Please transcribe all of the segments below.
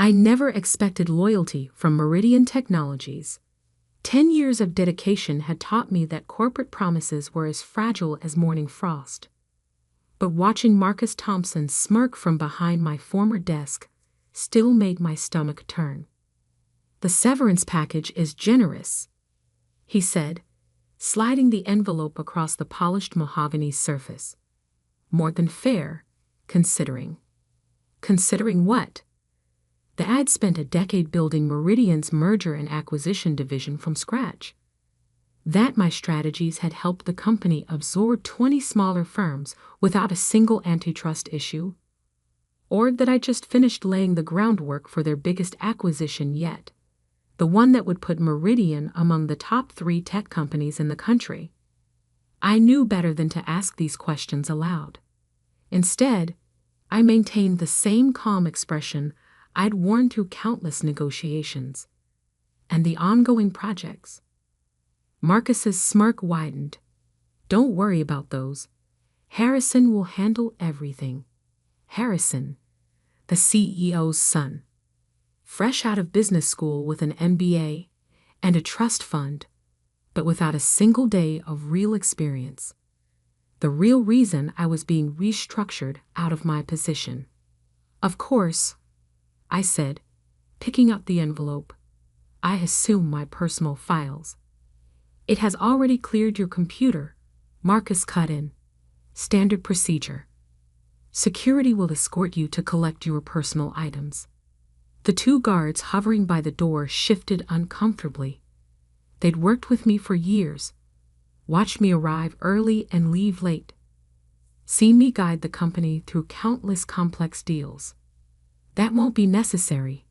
I never expected loyalty from Meridian Technologies. 10 years of dedication had taught me that corporate promises were as fragile as morning frost. But watching Marcus Thompson smirk from behind my former desk still made my stomach turn. "The severance package is generous," he said, sliding the envelope across the polished mahogany surface. "More than fair, considering." Considering what? That I'd spent a decade building Meridian's merger and acquisition division from scratch. That my strategies had helped the company absorb 20 smaller firms without a single antitrust issue. Or that I just finished laying the groundwork for their biggest acquisition yet, the one that would put Meridian among the top 3 tech companies in the country. I knew better than to ask these questions aloud. Instead, I maintained the same calm expression I'd worn through countless negotiations and the ongoing projects. Marcus's smirk widened. "Don't worry about those. Harrison will handle everything." Harrison, the CEO's son, fresh out of business school with an MBA and a trust fund, but without a single day of real experience. The real reason I was being restructured out of my position. "Of course," I said, picking up the envelope. "I assume my personal files." "It has already cleared your computer," Marcus cut in. "Standard procedure. Security will escort you to collect your personal items." The 2 guards hovering by the door shifted uncomfortably. They'd worked with me for years, watched me arrive early and leave late, seen me guide the company through countless complex deals. "That won't be necessary,"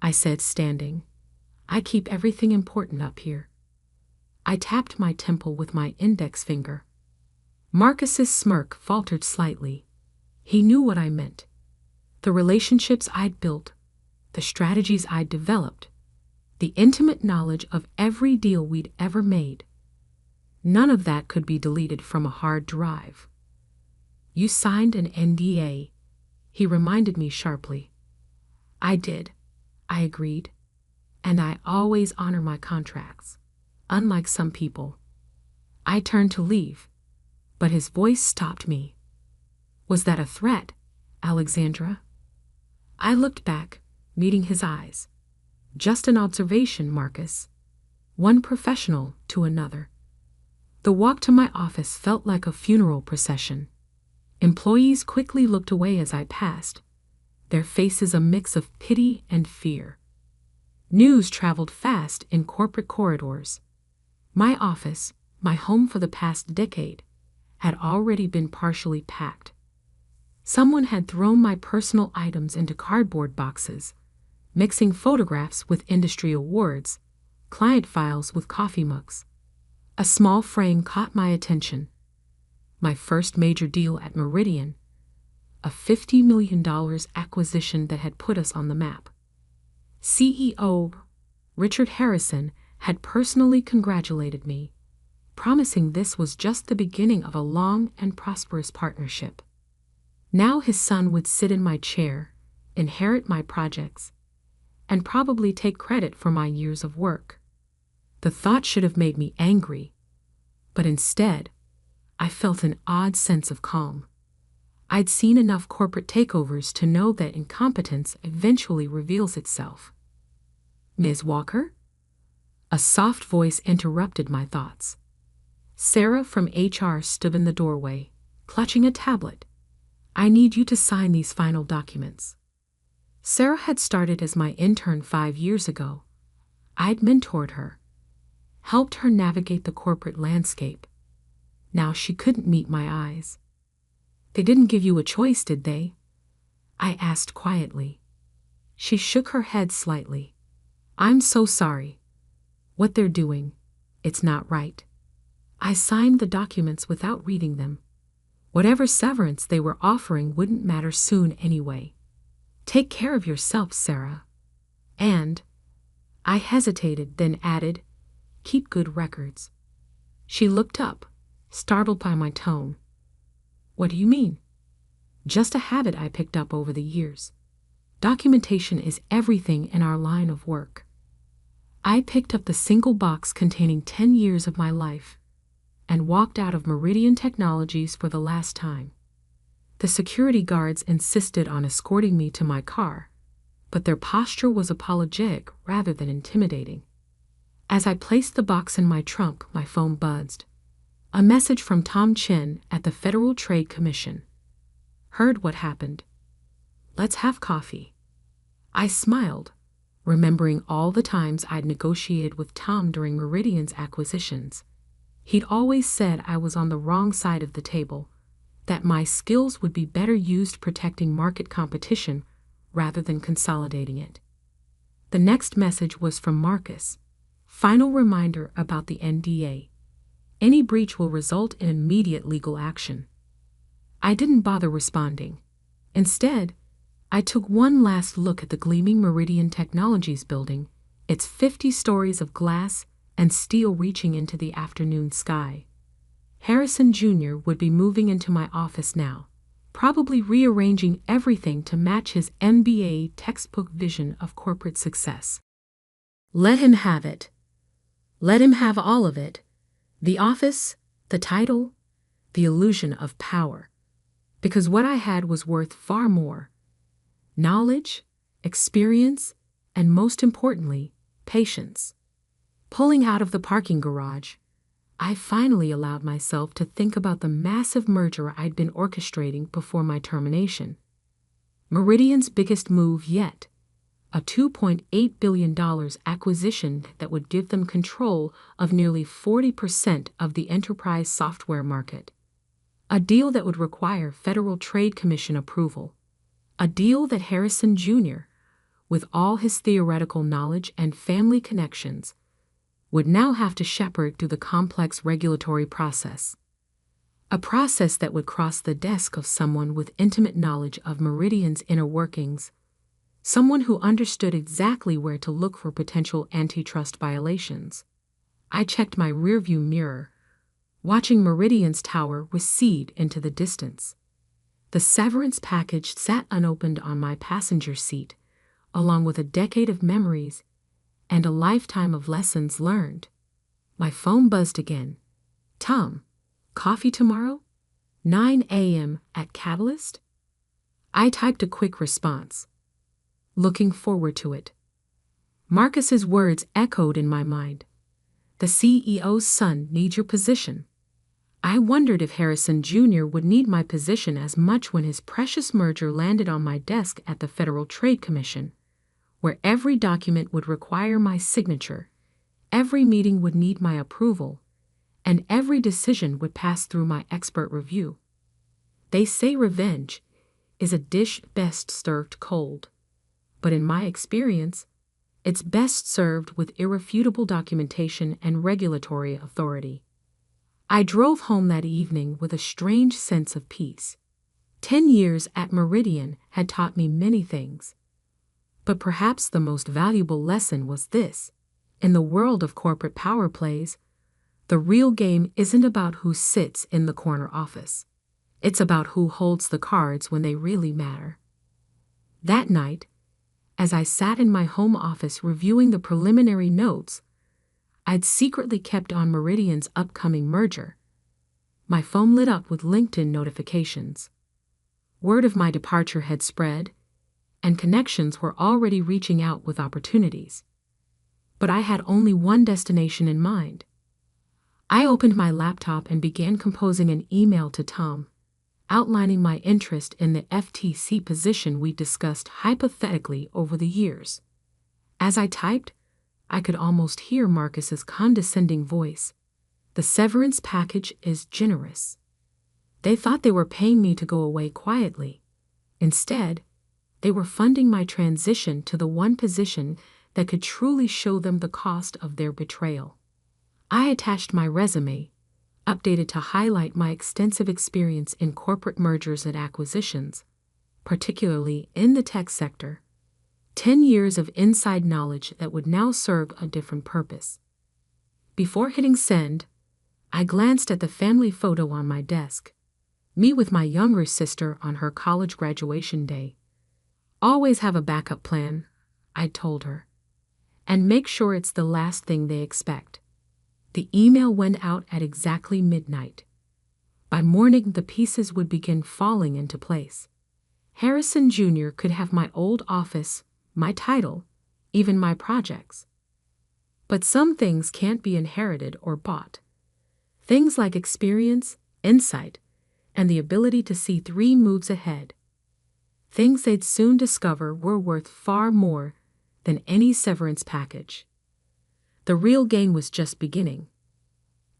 I said, standing. "I keep everything important up here." I tapped my temple with my index finger. Marcus's smirk faltered slightly. He knew what I meant. The relationships I'd built, the strategies I'd developed, the intimate knowledge of every deal we'd ever made. None of that could be deleted from a hard drive. "You signed an NDA," he reminded me sharply. "I did," I agreed, "and I always honor my contracts, unlike some people." I turned to leave, but his voice stopped me. "Was that a threat, Alexandra?" I looked back, meeting his eyes. "Just an observation, Marcus. One professional to another." The walk to my office felt like a funeral procession. Employees quickly looked away as I passed, their faces a mix of pity and fear. News traveled fast in corporate corridors. My office, my home for the past decade, had already been partially packed. Someone had thrown my personal items into cardboard boxes, mixing photographs with industry awards, client files with coffee mugs. A small frame caught my attention. My first major deal at Meridian, a $50 million acquisition that had put us on the map. CEO Richard Harrison had personally congratulated me, promising this was just the beginning of a long and prosperous partnership. Now his son would sit in my chair, inherit my projects, and probably take credit for my years of work. The thought should have made me angry, but instead, I felt an odd sense of calm. I'd seen enough corporate takeovers to know that incompetence eventually reveals itself. "Ms. Walker?" A soft voice interrupted my thoughts. Sarah from HR stood in the doorway, clutching a tablet. "I need you to sign these final documents." Sarah had started as my intern 5 years ago. I'd mentored her, helped her navigate the corporate landscape. Now she couldn't meet my eyes. "They didn't give you a choice, did they?" I asked quietly. She shook her head slightly. "I'm so sorry. What they're doing, it's not right." I signed the documents without reading them. Whatever severance they were offering wouldn't matter soon anyway. "Take care of yourself, Sarah. And," I hesitated, then added, "keep good records." She looked up, startled by my tone. "What do you mean?" "Just a habit I picked up over the years. Documentation is everything in our line of work. I picked up the single box containing 10 years of my life and walked out of Meridian Technologies for the last time. The security guards insisted on escorting me to my car, but their posture was apologetic rather than intimidating. As I placed the box in my trunk, my phone buzzed. A message from Tom Chen at the Federal Trade Commission. Heard what happened? Let's have coffee. I smiled, remembering all the times I'd negotiated with Tom during Meridian's acquisitions. He'd always said I was on the wrong side of the table, that my skills would be better used protecting market competition rather than consolidating it. The next message was from Marcus. Final reminder about the NDA. Any breach will result in immediate legal action. I didn't bother responding. Instead, I took one last look at the gleaming Meridian Technologies building, its 50 stories of glass and steel reaching into the afternoon sky. Harrison Jr. would be moving into my office now, probably rearranging everything to match his MBA textbook vision of corporate success. Let him have it. Let him have all of it. The office, the title, the illusion of power. Because what I had was worth far more. Knowledge, experience, and most importantly, patience. Pulling out of the parking garage, I finally allowed myself to think about the massive merger I'd been orchestrating before my termination. Meridian's biggest move yet, a $2.8 billion acquisition that would give them control of nearly 40% of the enterprise software market. A deal that would require Federal Trade Commission approval. A deal that Harrison Jr., with all his theoretical knowledge and family connections, would now have to shepherd through the complex regulatory process. A process that would cross the desk of someone with intimate knowledge of Meridian's inner workings, someone who understood exactly where to look for potential antitrust violations. I checked my rearview mirror, watching Meridian's tower recede into the distance. The severance package sat unopened on my passenger seat, along with a decade of memories and a lifetime of lessons learned. My phone buzzed again. Tom, coffee tomorrow? 9 a.m. at Catalyst? I typed a quick response. Looking forward to it. Marcus's words echoed in my mind. The CEO's son needs your position. I wondered if Harrison Jr. would need my position as much when his precious merger landed on my desk at the Federal Trade Commission, where every document would require my signature, every meeting would need my approval, and every decision would pass through my expert review. They say revenge is a dish best served cold, but in my experience, it's best served with irrefutable documentation and regulatory authority. I drove home that evening with a strange sense of peace. 10 years at Meridian had taught me many things. But perhaps the most valuable lesson was this. In the world of corporate power plays, the real game isn't about who sits in the corner office. It's about who holds the cards when they really matter. That night, as I sat in my home office reviewing the preliminary notes I'd secretly kept on Meridian's upcoming merger, my phone lit up with LinkedIn notifications. Word of my departure had spread, and connections were already reaching out with opportunities. But I had only one destination in mind. I opened my laptop and began composing an email to Tom, outlining my interest in the FTC position we discussed hypothetically over the years. As I typed, I could almost hear Marcus's condescending voice. The severance package is generous. They thought they were paying me to go away quietly. Instead, they were funding my transition to the one position that could truly show them the cost of their betrayal. I attached my resume, updated to highlight my extensive experience in corporate mergers and acquisitions, particularly in the tech sector. 10 years of inside knowledge that would now serve a different purpose. Before hitting send, I glanced at the family photo on my desk, me with my younger sister on her college graduation day. Always have a backup plan, I told her. And make sure it's the last thing they expect. The email went out at exactly midnight. By morning, the pieces would begin falling into place. Harrison Jr. could have my old office, my title, even my projects. But some things can't be inherited or bought. Things like experience, insight, and the ability to see 3 moves ahead. Things they'd soon discover were worth far more than any severance package. The real game was just beginning.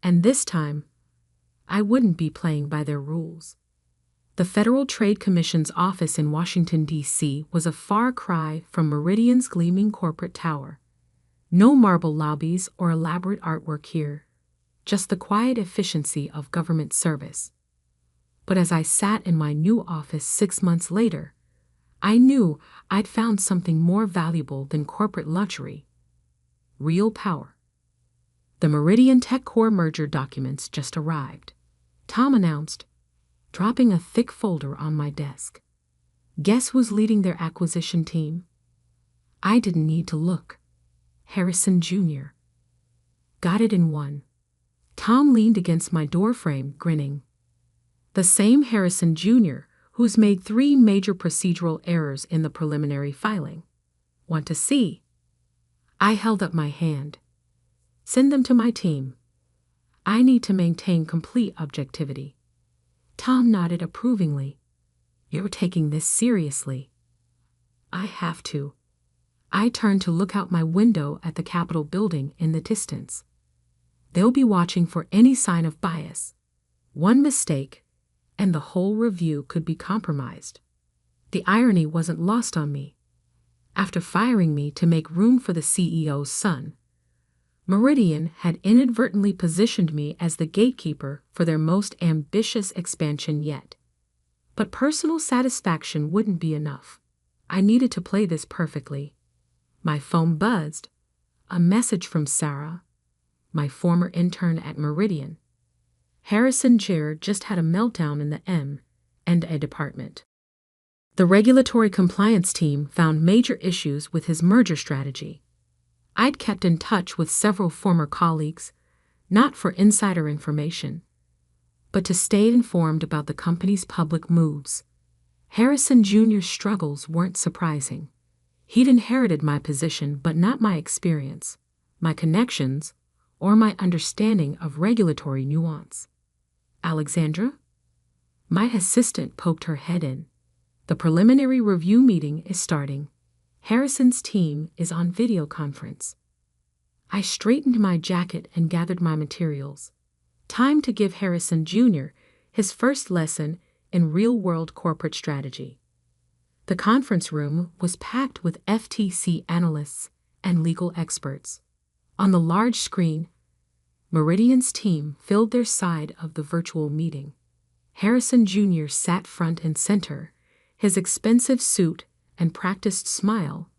And this time, I wouldn't be playing by their rules. The Federal Trade Commission's office in Washington, D.C. was a far cry from Meridian's gleaming corporate tower. No marble lobbies or elaborate artwork here, just the quiet efficiency of government service. But as I sat in my new office 6 months later, I knew I'd found something more valuable than corporate luxury: real power. The Meridian Tech Core merger documents just arrived, Tom announced, dropping a thick folder on my desk. Guess who's leading their acquisition team? I didn't need to look. Harrison Jr. Got it in one. Tom leaned against my doorframe, grinning. The same Harrison Jr. who's made 3 major procedural errors in the preliminary filing. Want to see? I held up my hand. Send them to my team. I need to maintain complete objectivity. Tom nodded approvingly. You're taking this seriously. I have to. I turned to look out my window at the Capitol building in the distance. They'll be watching for any sign of bias. One mistake, and the whole review could be compromised. The irony wasn't lost on me. After firing me to make room for the CEO's son, Meridian had inadvertently positioned me as the gatekeeper for their most ambitious expansion yet. But personal satisfaction wouldn't be enough. I needed to play this perfectly. My phone buzzed. A message from Sarah, my former intern at Meridian. Harrison Jr. just had a meltdown in the M&A department. The regulatory compliance team found major issues with his merger strategy. I'd kept in touch with several former colleagues, not for insider information, but to stay informed about the company's public moves. Harrison Jr.'s struggles weren't surprising. He'd inherited my position, but not my experience, my connections, or my understanding of regulatory nuance. Alexandra? My assistant poked her head in. The preliminary review meeting is starting. Harrison's team is on video conference. I straightened my jacket and gathered my materials. Time to give Harrison Jr. his first lesson in real-world corporate strategy. The conference room was packed with FTC analysts and legal experts. On the large screen, Meridian's team filled their side of the virtual meeting. Harrison Jr. sat front and center, his expensive suit and practiced smile,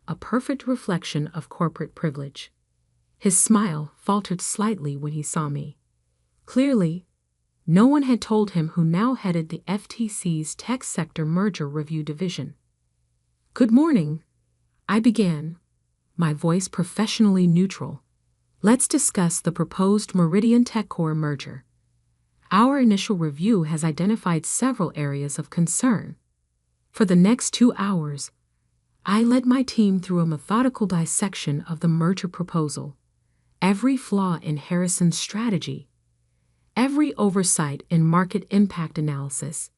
a perfect reflection of corporate privilege. His smile faltered slightly when he saw me. Clearly, no one had told him who now headed the FTC's tech sector merger review division. Good morning, I began, my voice professionally neutral. Let's discuss the proposed Meridian Tech Core merger. Our initial review has identified several areas of concern. For the next 2 hours, I led my team through a methodical dissection of the merger proposal, every flaw in Harrison's strategy, every oversight in market impact analysis,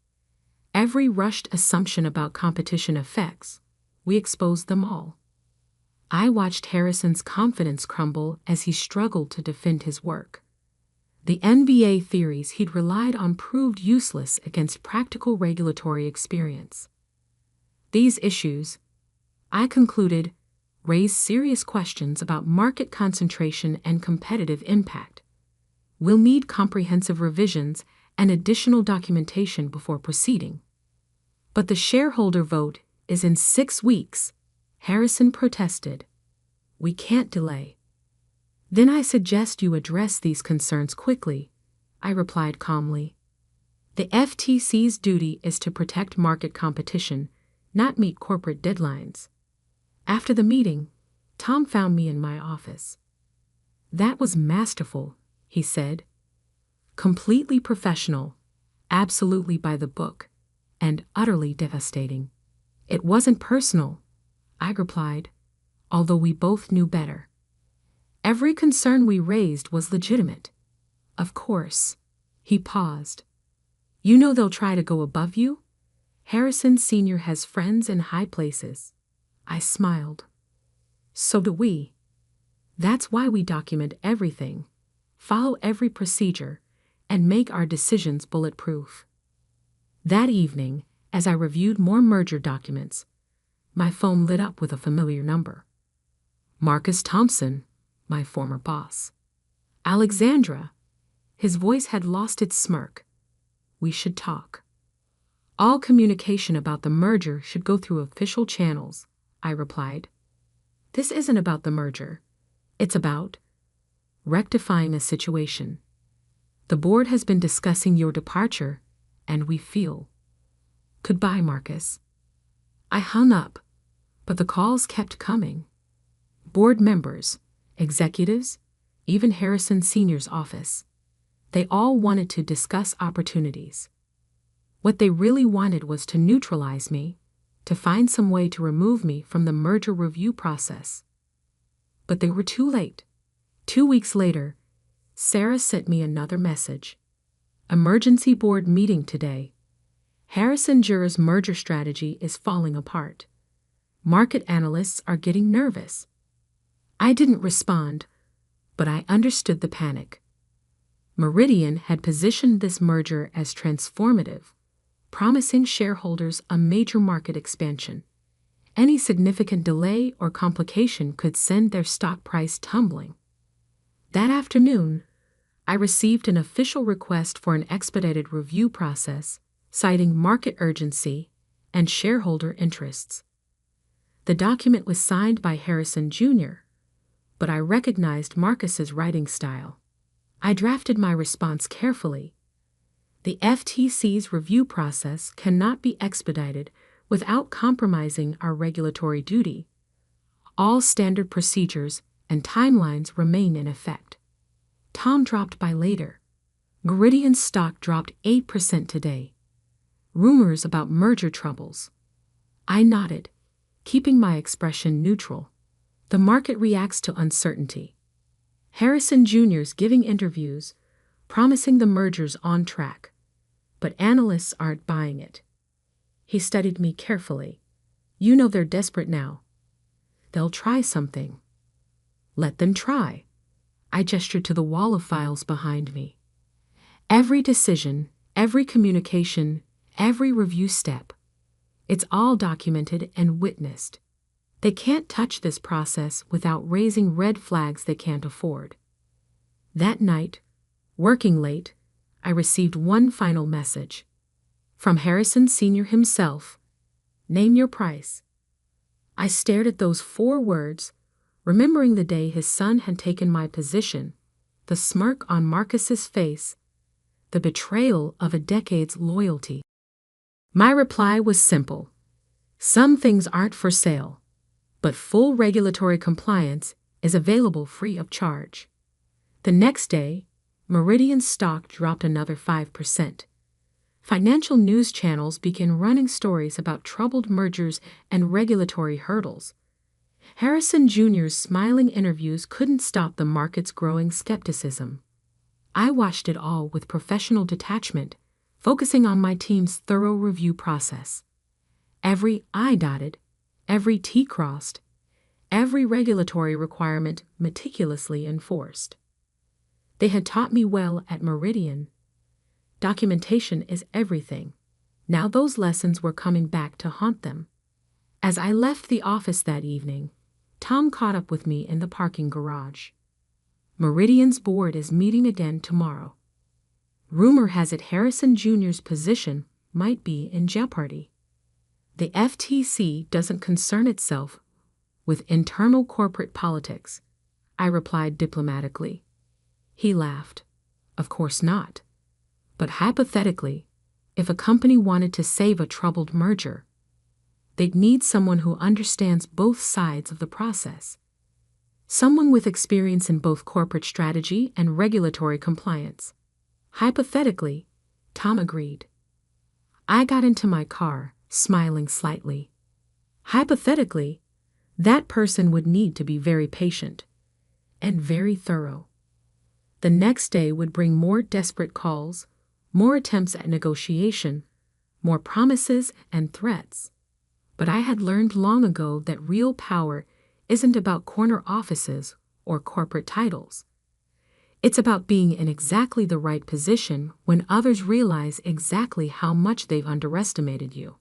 every rushed assumption about competition effects. We exposed them all. I watched Harrison's confidence crumble as he struggled to defend his work. The NBA theories he'd relied on proved useless against practical regulatory experience. These issues, I concluded, raise serious questions about market concentration and competitive impact. We'll need comprehensive revisions and additional documentation before proceeding. But the shareholder vote is in 6 weeks, Harrison protested. We can't delay. Then I suggest you address these concerns quickly, I replied calmly. The FTC's duty is to protect market competition, not meet corporate deadlines. After the meeting, Tom found me in my office. "That was masterful," he said. "Completely professional, absolutely by the book, and utterly devastating." "It wasn't personal," I replied, although we both knew better. "Every concern we raised was legitimate." "Of course." He paused. "You know they'll try to go above you? Harrison Sr. has friends in high places." I smiled. "So do we. That's why we document everything, follow every procedure, and make our decisions bulletproof." That evening, as I reviewed more merger documents, my phone lit up with a familiar number. Marcus Thompson, my former boss. "Alexandra." His voice had lost its smirk. "We should talk." "All communication about the merger should go through official channels," I replied. "This isn't about the merger. It's about rectifying a situation. The board has been discussing your departure, and we feel." "Goodbye, Marcus." I hung up, but the calls kept coming. Board members, executives, even Harrison Sr.'s office. They all wanted to discuss opportunities. What they really wanted was to neutralize me, to find some way to remove me from the merger review process. But they were too late. 2 weeks later, Sarah sent me another message. "Emergency board meeting today. Harrison Jura's merger strategy is falling apart. Market analysts are getting nervous." I didn't respond, but I understood the panic. Meridian had positioned this merger as transformative, promising shareholders a major market expansion. Any significant delay or complication could send their stock price tumbling. That afternoon, I received an official request for an expedited review process, citing market urgency and shareholder interests. The document was signed by Harrison Jr., but I recognized Marcus's writing style. I drafted my response carefully. "The FTC's review process cannot be expedited without compromising our regulatory duty. All standard procedures and timelines remain in effect." Tom dropped by later. Meridian's stock dropped 8% today. Rumors about merger troubles. I nodded, keeping my expression neutral. The market reacts to uncertainty. Harrison Jr.'s giving interviews, promising the merger's on track, but analysts aren't buying it. He studied me carefully. "You know they're desperate now. They'll try something." "Let them try." I gestured to the wall of files behind me. Every decision, every communication, every review step. It's all documented and witnessed. They can't touch this process without raising red flags they can't afford. That night, working late, I received one final message. From Harrison Sr. himself. "Name your price." I stared at those 4 words, remembering the day his son had taken my position, the smirk on Marcus's face, the betrayal of a decade's loyalty. My reply was simple. Some things aren't for sale, but full regulatory compliance is available free of charge. The next day, Meridian's stock dropped another 5%. Financial news channels began running stories about troubled mergers and regulatory hurdles. Harrison Jr.'s smiling interviews couldn't stop the market's growing skepticism. I watched it all with professional detachment, focusing on my team's thorough review process. Every I dotted, every T crossed, every regulatory requirement meticulously enforced. They had taught me well at Meridian. Documentation is everything. Now those lessons were coming back to haunt them. As I left the office that evening, Tom caught up with me in the parking garage. "Meridian's board is meeting again tomorrow. Rumor has it Harrison Jr.'s position might be in jeopardy. The FTC doesn't concern itself with internal corporate politics," I replied diplomatically. He laughed. "Of course not. But hypothetically, if a company wanted to save a troubled merger, they'd need someone who understands both sides of the process. Someone with experience in both corporate strategy and regulatory compliance. Hypothetically, Tom agreed. I got into my car, smiling slightly. Hypothetically, that person would need to be very patient and very thorough. The next day would bring more desperate calls, more attempts at negotiation, more promises and threats. But I had learned long ago that real power isn't about corner offices or corporate titles. It's about being in exactly the right position when others realize exactly how much they've underestimated you.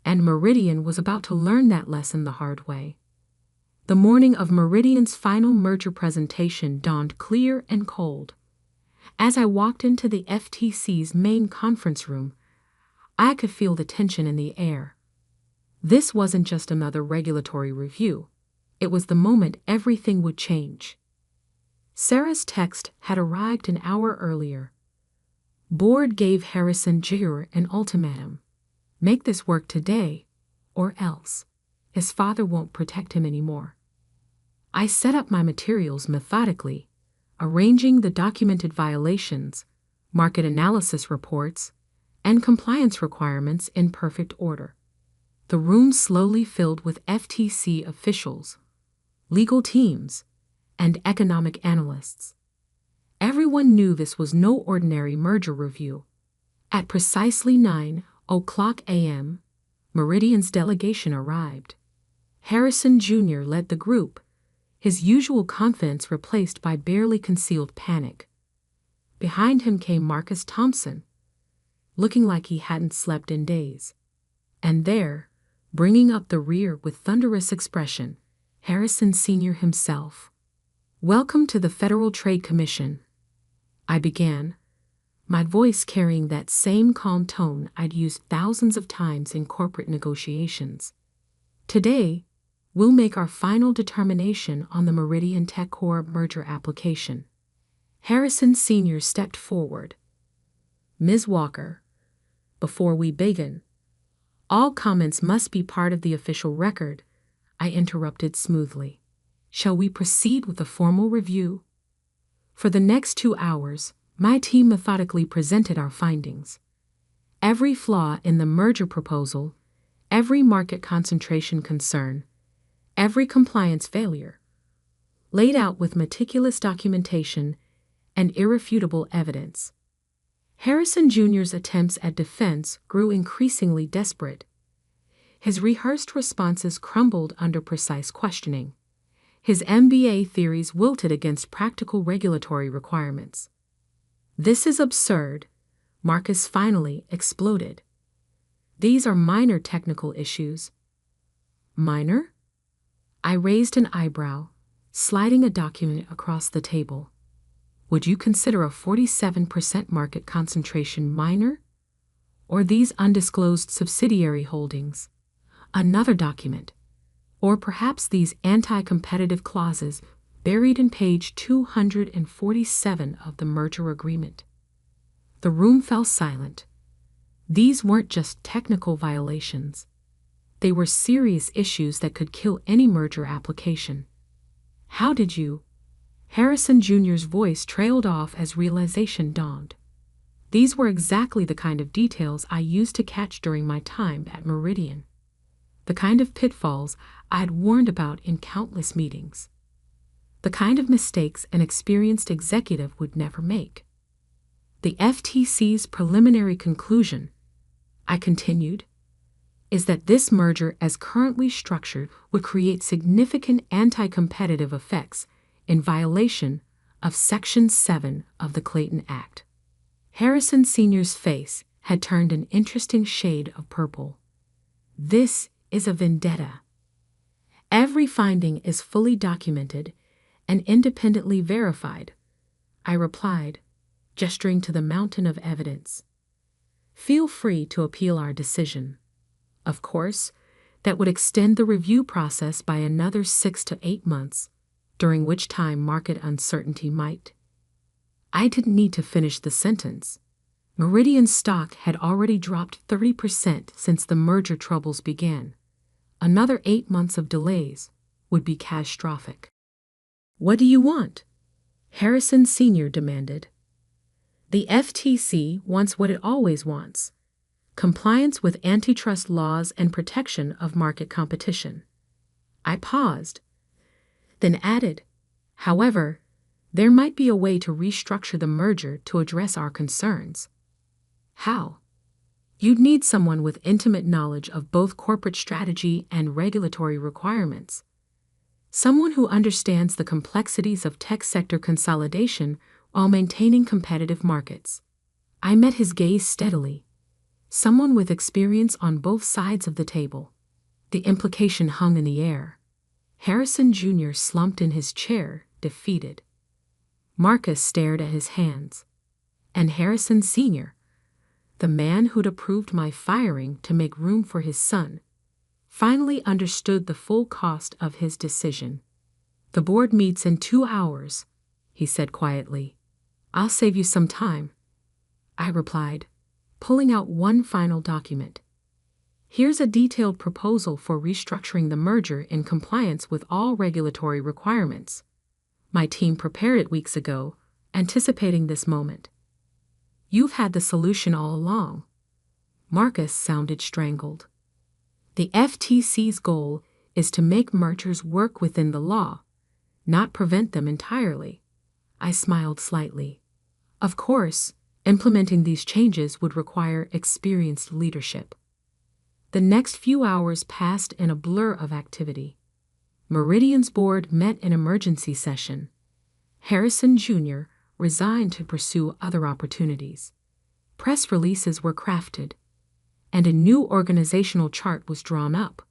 And Meridian was about to learn that lesson the hard way. The morning of Meridian's final merger presentation dawned clear and cold. As I walked into the FTC's main conference room, I could feel the tension in the air. This wasn't just another regulatory review. It was the moment everything would change. Sarah's text had arrived an hour earlier. Board gave Harrison Jr. an ultimatum. Make this work today, or else. His father won't protect him anymore. I set up my materials methodically, arranging the documented violations, market analysis reports, and compliance requirements in perfect order. The room slowly filled with FTC officials, legal teams, and economic analysts. Everyone knew this was no ordinary merger review. At precisely 9:00 a.m., Meridian's delegation arrived. Harrison Jr. led the group, his usual confidence replaced by barely concealed panic. Behind him came Marcus Thompson, looking like he hadn't slept in days. And there, bringing up the rear with thunderous expression, Harrison Sr. himself. Welcome to the Federal Trade Commission, I began, my voice carrying that same calm tone I'd used thousands of times in corporate negotiations. Today, we'll make our final determination on the Meridian TechCorp merger application. Harrison Sr. stepped forward. Ms. Walker, before we begin, all comments must be part of the official record, I interrupted smoothly. Shall we proceed with a formal review? For the next 2 hours, my team methodically presented our findings. Every flaw in the merger proposal, every market concentration concern, every compliance failure, laid out with meticulous documentation and irrefutable evidence. Harrison Jr.'s attempts at defense grew increasingly desperate. His rehearsed responses crumbled under precise questioning. His MBA theories wilted against practical regulatory requirements. This is absurd, Marcus finally exploded. These are minor technical issues. Minor? I raised an eyebrow, sliding a document across the table. Would you consider a 47% market concentration minor? Or these undisclosed subsidiary holdings? Another document. Or perhaps these anti-competitive clauses buried in page 247 of the merger agreement. The room fell silent. These weren't just technical violations. They were serious issues that could kill any merger application. How did you? Harrison Jr.'s voice trailed off as realization dawned. These were exactly the kind of details I used to catch during my time at Meridian. The kind of pitfalls I'd warned about in countless meetings. The kind of mistakes an experienced executive would never make. The FTC's preliminary conclusion, I continued, is that this merger as currently structured would create significant anti-competitive effects in violation of Section 7 of the Clayton Act. Harrison Sr.'s face had turned an interesting shade of purple. This is a vendetta. Every finding is fully documented and independently verified, I replied, gesturing to the mountain of evidence. Feel free to appeal our decision. Of course, that would extend the review process by another 6 to 8 months, during which time market uncertainty might. I didn't need to finish the sentence. Meridian's stock had already dropped 30% since the merger troubles began. another 8 months of delays would be catastrophic. "What do you want?" Harrison Sr. demanded. "The FTC wants what it always wants: compliance with antitrust laws and protection of market competition." I paused, then added, "However, there might be a way to restructure the merger to address our concerns." "How?" "You'd need someone with intimate knowledge of both corporate strategy and regulatory requirements. Someone who understands the complexities of tech sector consolidation while maintaining competitive markets." I met his gaze steadily. Someone with experience on both sides of the table. The implication hung in the air. Harrison Jr. slumped in his chair, defeated. Marcus stared at his hands. And Harrison Sr., the man who'd approved my firing to make room for his son, finally understood the full cost of his decision. "The board meets in 2 hours," he said quietly. "I'll save you some time," I replied, pulling out one final document. "Here's a detailed proposal for restructuring the merger in compliance with all regulatory requirements. My team prepared it weeks ago, anticipating this moment." "You've had the solution all along." Marcus sounded strangled. "The FTC's goal is to make mergers work within the law, not prevent them entirely." I smiled slightly. Of course, implementing these changes would require experienced leadership. The next few hours passed in a blur of activity. Meridian's board met in emergency session. Harrison Jr. resigned to pursue other opportunities. Press releases were crafted, and a new organizational chart was drawn up,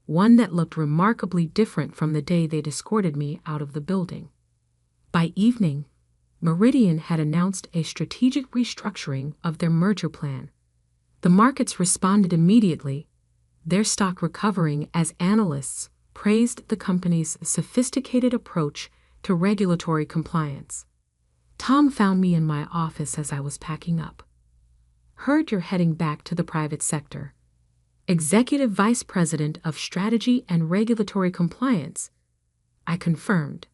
one that looked remarkably different from the day they'd escorted me out of the building. By evening, Meridian had announced a strategic restructuring of their merger plan. The markets responded immediately, their stock recovering as analysts praised the company's sophisticated approach to regulatory compliance. Tom found me in my office as I was packing up. "Heard you're heading back to the private sector. Executive Vice President of Strategy and Regulatory Compliance," I confirmed.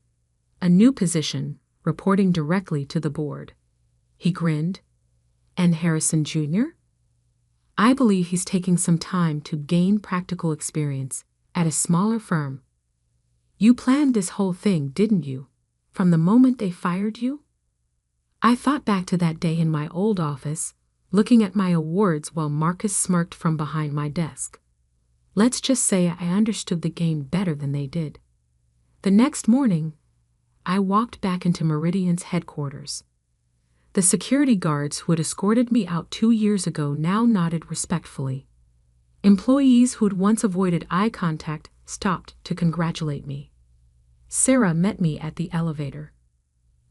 "A new position, reporting directly to the board." He grinned. "And Harrison Jr.?" "I believe he's taking some time to gain practical experience at a smaller firm." "You planned this whole thing, didn't you? From the moment they fired you?" I thought back to that day in my old office, looking at my awards while Marcus smirked from behind my desk. Let's just say I understood the game better than they did. The next morning, I walked back into Meridian's headquarters. The security guards who had escorted me out 2 years ago now nodded respectfully. Employees who'd once avoided eye contact stopped to congratulate me. Sarah met me at the elevator.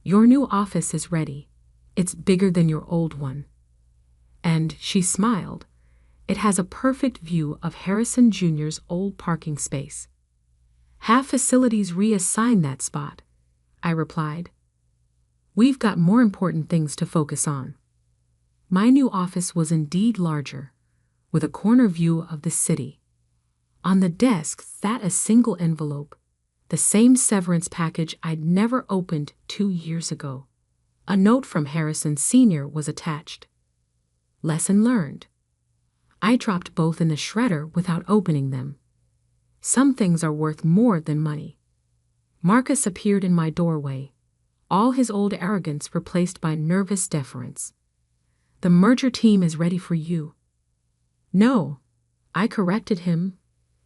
"Your new office is ready. It's bigger than your old one." And she smiled. "It has a perfect view of Harrison Jr.'s old parking space." "Have facilities reassign that spot," I replied. "We've got more important things to focus on." My new office was indeed larger, with a corner view of the city. On the desk sat a single envelope, the same severance package I'd never opened 2 years ago. A note from Harrison Sr. was attached. Lesson learned. I dropped both in the shredder without opening them. Some things are worth more than money. Marcus appeared in my doorway, all his old arrogance replaced by nervous deference. "The merger team is ready for you." "No," I corrected him,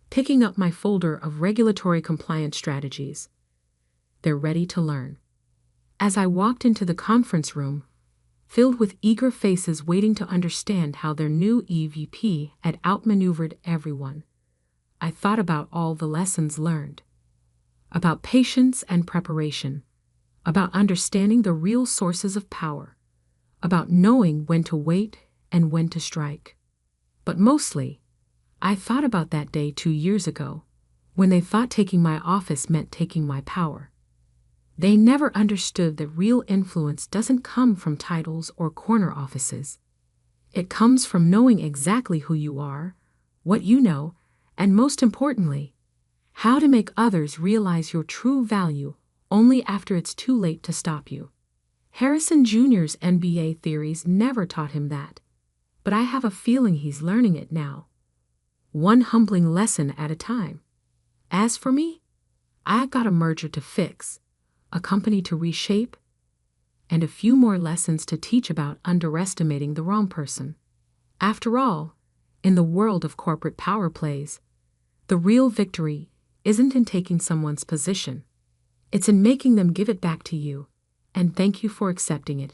picking up my folder of regulatory compliance strategies. "They're ready to learn." As I walked into the conference room, filled with eager faces waiting to understand how their new EVP had outmaneuvered everyone, I thought about all the lessons learned. About patience and preparation, about understanding the real sources of power, about knowing when to wait and when to strike. But mostly, I thought about that day 2 years ago, when they thought taking my office meant taking my power. They never understood that real influence doesn't come from titles or corner offices. It comes from knowing exactly who you are, what you know, And most importantly, how to make others realize your true value only after it's too late to stop you. Harrison Jr.'s MBA theories never taught him that, but I have a feeling he's learning it now. One humbling lesson at a time. As for me, I got a merger to fix, a company to reshape, and a few more lessons to teach about underestimating the wrong person. After all, in the world of corporate power plays, the real victory isn't in taking someone's position. It's in making them give it back to you, and thank you for accepting it.